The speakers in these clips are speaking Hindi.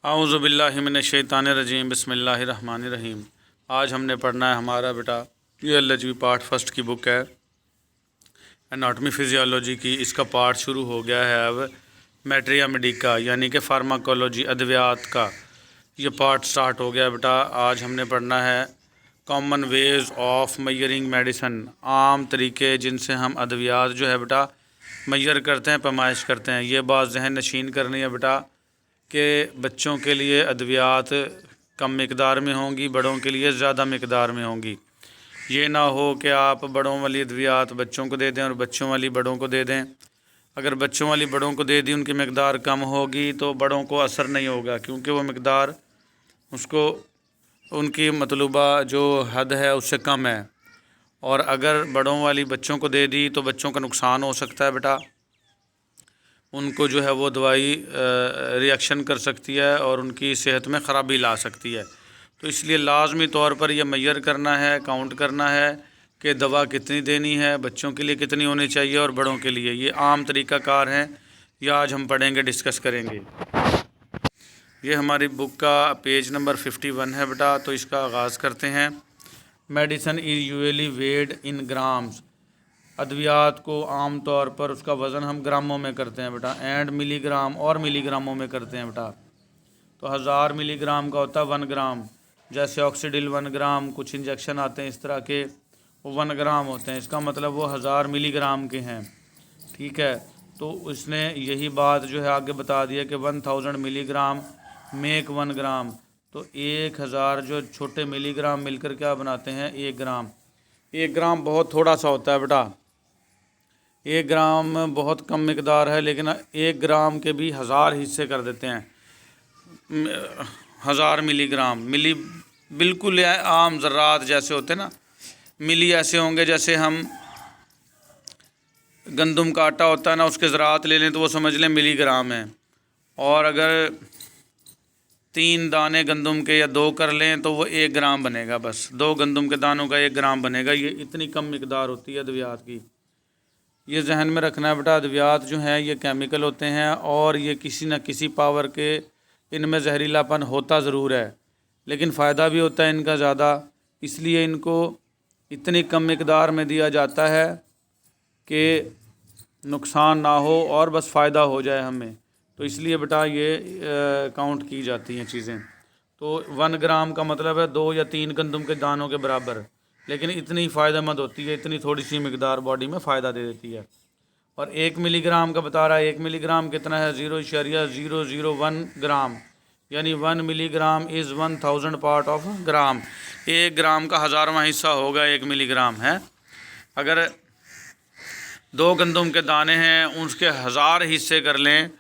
औज़ु बिल्लाहि मिनश्शैतानिर्रजीम बिस्मिल्लाहिर्रहमानिर्रहीम। आज हमने पढ़ना है हमारा बेटा ये एलएचबी पार्ट फर्स्ट की बुक है एनाटॉमी फिजियोलॉजी की। इसका पार्ट शुरू हो गया है अब मैट्रिया मेडिका यानी कि फार्माकोलॉजी अद्वियात का ये पार्ट स्टार्ट हो गया बेटा। आज हमने पढ़ना है common ways of measuring medicine, आम तरीके जिनसे हम अद्वियात जो है बेटा मेजर करते हैं, पैमाइश करते हैं। ये बात जहन नशीन करनी है बेटा कि बच्चों के लिए अद्वियात कम मिकदार में होंगी, बड़ों के लिए ज़्यादा मिकदार में होंगी। ये ना हो कि आप बड़ों वाली अद्वियात बच्चों को दे दें और बच्चों वाली बड़ों को दे दें। अगर बच्चों वाली बड़ों को दे दी, उनकी मिकदार कम होगी तो बड़ों को असर नहीं होगा, क्योंकि वो मिकदार उसको उनकी मतलूबा जो हद है उससे कम है। और अगर बड़ों वाली बच्चों को दे दी तो बच्चों का नुकसान हो सकता है बेटा, उनको जो है वो दवाई रिएक्शन कर सकती है और उनकी सेहत में ख़राबी ला सकती है। तो इसलिए लाजमी तौर पर यह मेजर करना है, काउंट करना है कि दवा कितनी देनी है, बच्चों के लिए कितनी होनी चाहिए और बड़ों के लिए। ये आम तरीक़ाकार हैं, यह आज हम पढ़ेंगे, डिस्कस करेंगे। ये हमारी बुक का पेज नंबर 51 है बेटा। तो इसका आगाज़ करते हैं। Medicine is usually weighed in grams, अद्वियात को आम तौर पर उसका वज़न हम ग्रामों में करते हैं बेटा, एंड मिलीग्राम और मिलीग्रामों में करते हैं बेटा। तो 1000 मिलीग्राम का होता है 1 ग्राम, जैसे ऑक्सीडिल 1 ग्राम, कुछ इंजेक्शन आते हैं इस तरह के, वो 1 ग्राम होते हैं। इसका मतलब वो 1000 मिलीग्राम के हैं, ठीक है। तो उसने यही बात जो है आगे बता दिया कि 1000 मिलीग्राम मेक 1 ग्राम। तो 1000 जो छोटे मिलीग्राम मिलकर क्या बनाते हैं 1 ग्राम। 1 ग्राम बहुत थोड़ा सा होता है बेटा, 1 ग्राम बहुत कम मिकदार है, लेकिन 1 ग्राम के भी 1000 हिस्से कर देते हैं। 1000 मिलीग्राम, मिली बिल्कुल आम ज़र्रात जैसे होते हैं ना, मिली ऐसे होंगे जैसे हम गंदम का आटा होता है ना, उसके ज़रात ले लें तो वो समझ लें मिलीग्राम है। और अगर 3 दाने गंदम के या 2 कर लें तो वो 1 ग्राम बनेगा, बस 2 गंदम के दानों का 1 ग्राम बनेगा। ये इतनी कम मिकदार होती है अद्वियात की। ये जहन में रखना है बेटा, अद्वियात जो हैं ये केमिकल होते हैं और ये किसी न किसी पावर के इनमें जहरीलापन होता ज़रूर है, लेकिन फ़ायदा भी होता है इनका ज़्यादा, इसलिए इनको इतनी कम मिकदार में दिया जाता है कि नुकसान ना हो और बस फ़ायदा हो जाए हमें। तो इसलिए बेटा ये काउंट की जाती हैं चीज़ें। तो 1 ग्राम का मतलब है 2 या 3 गंदम के दानों के बराबर, लेकिन इतनी फ़ायदेमंद होती है, इतनी थोड़ी सी मिकदार बॉडी में फ़ायदा दे देती है। और 1 मिलीग्राम का बता रहा है, 1 मिलीग्राम कितना है 0.001 ग्राम, यानी 1 milligram is 1000 part of gram. 1 ग्राम का 1000वां हिस्सा होगा 1 मिलीग्राम है। अगर 2 गंदम के दाने हैं उसके 1000 हिस्से कर लें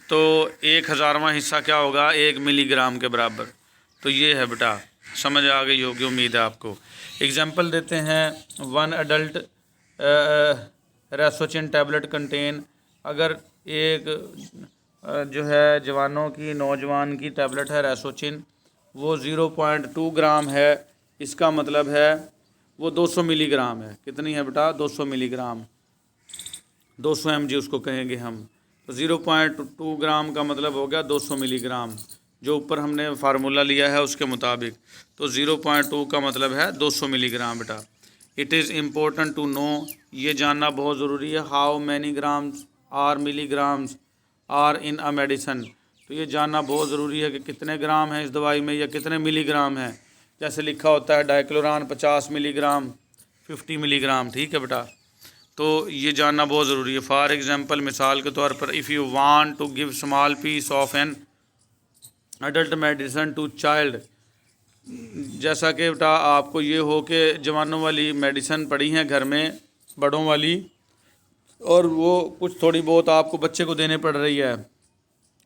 तो 1000वां हिस्सा क्या होगा 1 मिलीग्राम के बराबर। तो ये है बेटा, समझ आ गई होगी उम्मीद है आपको। एग्जाम्पल देते हैं, 1 एडल्ट रेसोचिन टैबलेट कंटेन, अगर एक जो है जवानों की, नौजवान की टैबलेट है रेसोचिन, वो 0.2 ग्राम है। इसका मतलब है वो 200 मिलीग्राम है। कितनी है बेटा 200 मिलीग्राम, 200 mg उसको कहेंगे हम। तो 0.2 ग्राम का मतलब हो गया 200 मिलीग्राम, जो ऊपर हमने फार्मूला लिया है उसके मुताबिक। तो 0.2 का मतलब है 200 मिलीग्राम बेटा। It is important to know, ये जानना बहुत ज़रूरी है, how many grams are milligrams are in a medicine. तो ये जानना बहुत ज़रूरी है कि कितने ग्राम हैं इस दवाई में या कितने मिलीग्राम हैं। जैसे लिखा होता है डाइक्लोरान 50 मिलीग्राम, 50 मिलीग्राम, ठीक है बेटा। तो ये जानना बहुत ज़रूरी है। फॉर एग्ज़ाम्पल, मिसाल के तौर पर, if you want to give small piece of an adult medicine to child, जैसा कि बेटा आपको ये हो कि जवानों वाली मेडिसन पड़ी हैं घर में, बड़ों वाली, और वो कुछ थोड़ी बहुत आपको बच्चे को देने पड़ रही है,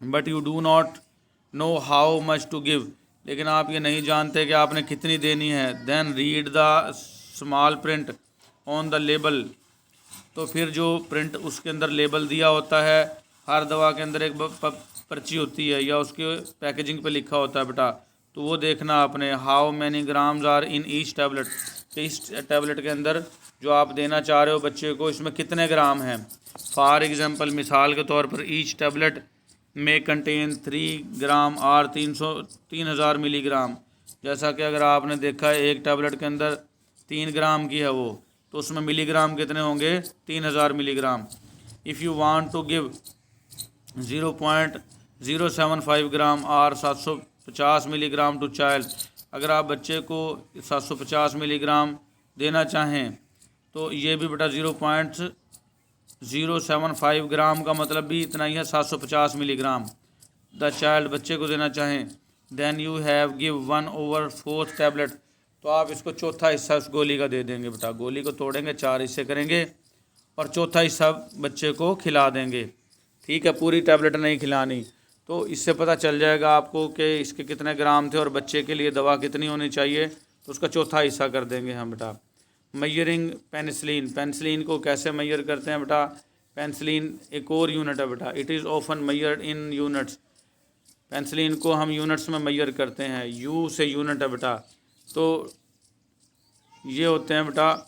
but you do not know how much to give, लेकिन आप ये नहीं जानते कि आपने कितनी देनी है। Then read the small print on the label, तो फिर जो प्रिंट उसके अंदर लेबल दिया होता है, हर दवा के अंदर एक पर्ची होती है या उसके पैकेजिंग पे लिखा होता है बेटा, तो वो देखना आपने। How many grams are in each tablet, इस टैबलेट के अंदर जो आप देना चाह रहे हो बच्चे को, इसमें कितने ग्राम हैं। फॉर एग्ज़ाम्पल, मिसाल के तौर पर, ईच टैबलेट में कंटेन 3 ग्राम और 3000 मिलीग्राम। जैसा कि अगर आपने देखा है एक टैबलेट के अंदर 3 ग्राम की है वो, तो उसमें मिलीग्राम कितने होंगे? 3000 milligram. If you want to give 0.075 gram और 750 मिलीग्राम टू चाइल्ड, अगर आप बच्चे को 750 मिलीग्राम देना चाहें तो ये भी बेटा 0.075 ग्राम का मतलब भी इतना ही है, 750 मिलीग्राम द चाइल्ड बच्चे को देना चाहें। Then you have give 1/4 tablet, तो आप इसको चौथा हिस्सा उस गोली का दे देंगे बेटा। गोली को तोड़ेंगे, 4 हिस्से करेंगे और चौथा हिस्सा बच्चे को खिला देंगे। ठीक है, पूरी टैबलेट नहीं खिलानी। तो इससे पता चल जाएगा आपको कि इसके कितने ग्राम थे और बच्चे के लिए दवा कितनी होनी चाहिए, तो उसका चौथा हिस्सा कर देंगे हम बेटा। मैयरिंग पेनिसिलिन, पेनिसिलिन को कैसे मैयर करते हैं बेटा? पेनिसिलिन एक और यूनिट है बेटा। It is often measured in units, penicillin को हम यूनिट्स में मैयर करते हैं। यू से यूनिट है बेटा, तो ये होते हैं बेटा,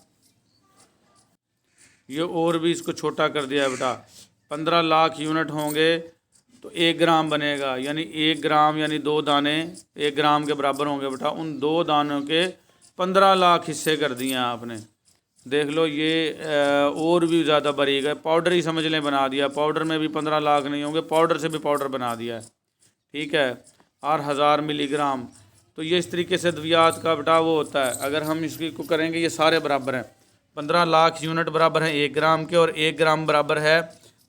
ये और भी इसको छोटा कर दिया है बेटा। 15 लाख यूनिट होंगे तो 1 ग्राम बनेगा, यानी 1 ग्राम यानी 2 दाने 1 ग्राम के बराबर होंगे बेटा। उन 2 दानों के 15 लाख हिस्से कर दिए हैं आपने। देख लो, ये और भी ज़्यादा बारीक है, पाउडर ही समझ लें बना दिया। पाउडर में भी 15 लाख नहीं होंगे, पाउडर से भी पाउडर बना दिया है। ठीक है, और 1000 मिलीग्राम। तो ये इस तरीके से अद्वियात का बेटा वो होता है। अगर हम इसकी को करेंगे, ये सारे बराबर हैं। 15 लाख यूनिट बराबर हैं 1 ग्राम के, और 1 ग्राम बराबर है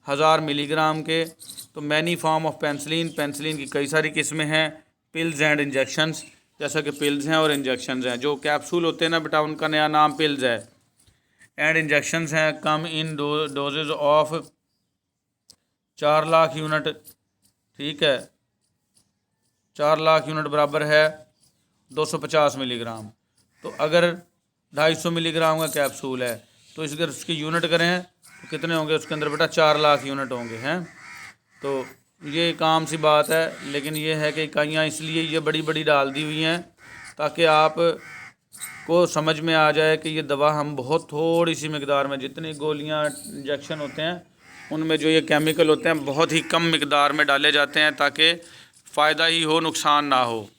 1000 मिलीग्राम के। तो many form of penicillin, penicillin की कई सारी किस्में हैं। पिल्स एंड इंजेक्शंस, जैसा कि पिल्स हैं और इंजेक्शंस हैं। जो कैप्सूल होते हैं ना बेटा, उनका नया नाम पिल्स है। एंड इंजेक्शंस हैं, कम इन डोजेज ऑफ 4 लाख यूनिट। ठीक है, 4 लाख यूनिट बराबर है 250 मिलीग्राम। तो अगर 250 मिलीग्राम का कैप्सूल है, तो अगर उसकी यूनिट करें तो कितने होंगे उसके अंदर बेटा? 4 लाख यूनिट होंगे हैं। तो ये एक आम सी बात है, लेकिन ये है कि इकाइयाँ इसलिए ये बड़ी बड़ी डाल दी हुई हैं ताकि आप को समझ में आ जाए कि ये दवा हम बहुत थोड़ी सी मिकदार में, जितनी गोलियाँ इंजेक्शन होते हैं उनमें जो ये केमिकल होते हैं बहुत ही कम मिकदार में डाले जाते हैं ताकि फ़ायदा ही हो, नुकसान ना हो।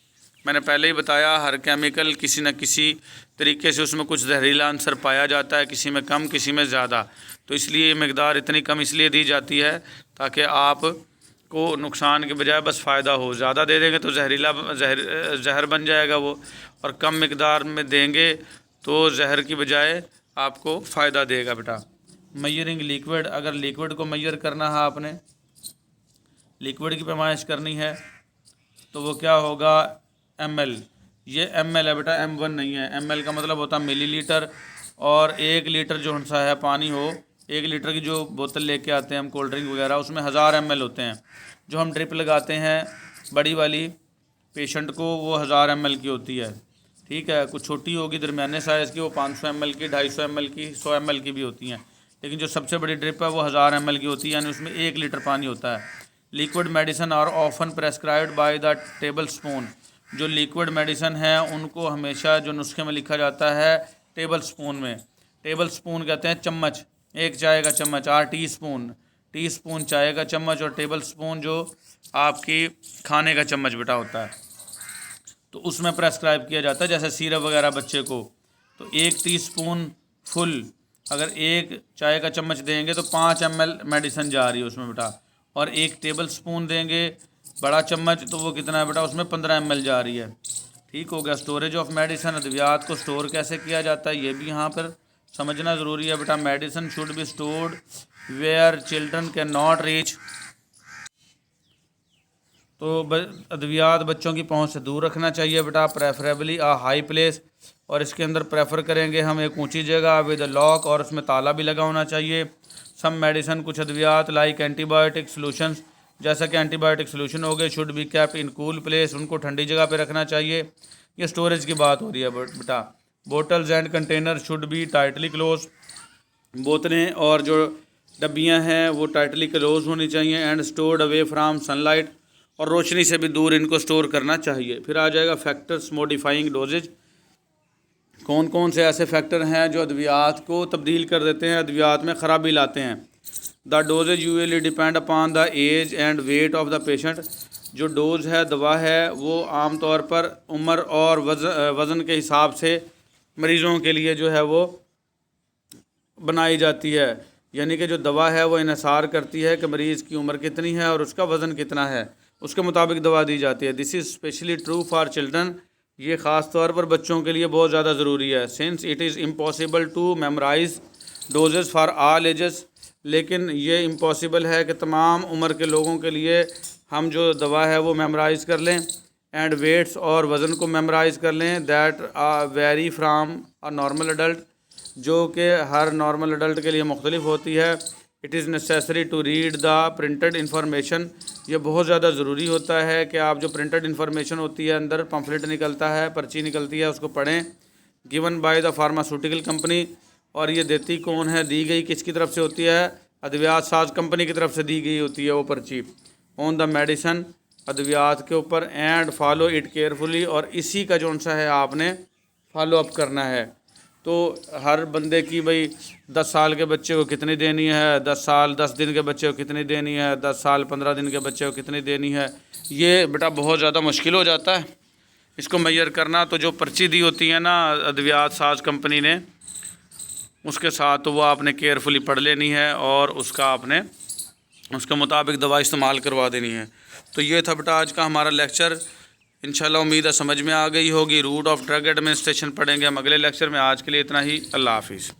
मैंने पहले ही बताया, हर केमिकल किसी न किसी तरीके से उसमें कुछ जहरीला अंसर पाया जाता है, किसी में कम किसी में ज़्यादा। तो इसलिए ये मिकदार इतनी कम इसलिए दी जाती है ताकि आप को नुकसान के बजाय बस फ़ायदा हो। ज़्यादा दे देंगे तो जहर बन जाएगा वो, और कम मिकदार में देंगे तो जहर की बजाय आपको फ़ायदा देगा बेटा। मैयरिंग लिक्विड, अगर लिक्विड को मैयर करना है आपने, लिक्विड की पैमाइश करनी है, तो वो क्या होगा? ml। ये ml है बेटा, m1 नहीं है। ml का मतलब होता है मिलीलीटर, और 1 लीटर जो सा है पानी हो, 1 लीटर की जो बोतल लेके आते हैं हम कोल्ड ड्रिंक वगैरह, उसमें 1000 ml होते हैं। जो हम ड्रिप लगाते हैं बड़ी वाली पेशेंट को, वो 1000 ml की होती है। ठीक है, कुछ छोटी होगी दरमियाने साइज़ की, वो 500 ml की, 250 ml की, 100 ml की भी होती हैं। लेकिन जो सबसे बड़ी ड्रिप है वो 1000 ml की होती है, यानी उसमें 1 लीटर पानी होता है। Liquid medicine are often prescribed by the table spoon. जो लिक्विड मेडिसिन है उनको हमेशा जो नुस्खे में लिखा जाता है टेबल स्पून में। टेबल स्पून कहते हैं चम्मच, 1 चाय का चम्मच। और टी स्पून चाय का चम्मच, और टेबल स्पून जो आपकी खाने का चम्मच बेटा होता है, तो उसमें प्रेस्क्राइब किया जाता है। जैसे सिरप वगैरह बच्चे को, तो 1 टीस्पून फुल अगर 1 चाय का चम्मच देंगे तो 5 ml मेडिसिन जा रही है उसमें बेटा। और 1 टेबल स्पून देंगे बड़ा चम्मच, तो वो कितना है बेटा? उसमें 15 ml जा रही है। ठीक हो गया। स्टोरेज ऑफ मेडिसिन, अद्वियात को स्टोर कैसे किया जाता है ये भी यहाँ पर समझना ज़रूरी है बेटा। Medicine should be stored where children can not reach. तो अद्वियात बच्चों की पहुंच से दूर रखना चाहिए बेटा, प्रेफरेबली आ हाई प्लेस। और इसके अंदर प्रेफर करेंगे हम एक ऊंची जगह विद लॉक, और उसमें ताला भी लगा होना चाहिए। सम मेडिसिन, कुछ अद्वियात लाइक एंटीबायोटिक सॉल्यूशंस, जैसा कि एंटीबायोटिक सॉल्यूशन हो गए, should be kept in cool place, उनको ठंडी जगह पे रखना चाहिए। ये स्टोरेज की बात हो रही है बेटा। Bottles and container should be tightly close, बोतलें और जो डब्बियाँ हैं वो टाइटली क्लोज होनी चाहिए। And stored away from sunlight, और रोशनी से भी दूर इनको स्टोर करना चाहिए। फिर आ जाएगा फैक्टर्स मॉडिफाइंग डोजेज। कौन कौन से ऐसे फैक्टर हैं जो अद्वियात को तब्दील कर देते हैं, अद्वियात में ख़राबी लाते हैं? The doses usually depend upon the age and weight of the patient. जो डोज है, दवा है, वो आम तौर पर उम्र और वज़न के हिसाब से मरीज़ों के लिए जो है वो बनाई जाती है। यानी कि जो दवा है वो इन्हिसार करती है कि मरीज़ की उम्र कितनी है और उसका वज़न कितना है, उसके मुताबिक दवा दी जाती है। This is specially true for children. ये ख़ास तौर पर बच्चों के लिए बहुत ज़्यादा ज़रूरी है। Since it is impossible to memorise doses for all ages. लेकिन ये इम्पॉसिबल है कि तमाम उम्र के लोगों के लिए हम जो दवा है वो मेमोराइज़ कर लें। एंड वेट्स और वज़न को मेमोराइज़ कर लें। That very from a normal adult, जो कि हर नॉर्मल अडल्ट के लिए मुख्तलिफ होती है। It is necessary to read the printed information. ये बहुत ज़्यादा ज़रूरी होता है कि आप जो प्रिंटेड इन्फॉर्मेशन होती है, अंदर पम्फलेट निकलता है, पर्ची निकलती है, उसको पढ़ें। Given by the pharmaceutical company, और ये देती कौन है, दी गई किसकी तरफ से होती है, अद्वियात साज कंपनी की तरफ से दी गई होती है वो पर्ची। ऑन द मेडिसन, अद्वियात के ऊपर। एंड फॉलो इट केयरफुली, और इसी का जो सा है आपने फॉलो अप करना है। तो हर बंदे की भाई 10 साल के बच्चे को कितनी देनी है, 10 साल 10 दिन के बच्चे को कितनी देनी है, 10 साल 15 दिन के बच्चे को कितनी देनी है, ये बेटा बहुत ज़्यादा मुश्किल हो जाता है इसको मेजर करना। तो जो पर्ची दी होती है ना अद्वियात साज कंपनी ने, उसके साथ तो वो आपने केयरफुली पढ़ लेनी है और उसका आपने उसके मुताबिक दवा इस्तेमाल करवा देनी है। तो ये था बेटा आज का हमारा लेक्चर। इंशाल्लाह उम्मीद है समझ में आ गई होगी। रूट ऑफ ड्रग एडमिनिस्ट्रेशन पढ़ेंगे हम अगले लेक्चर में। आज के लिए इतना ही। अल्लाह हाफिज़।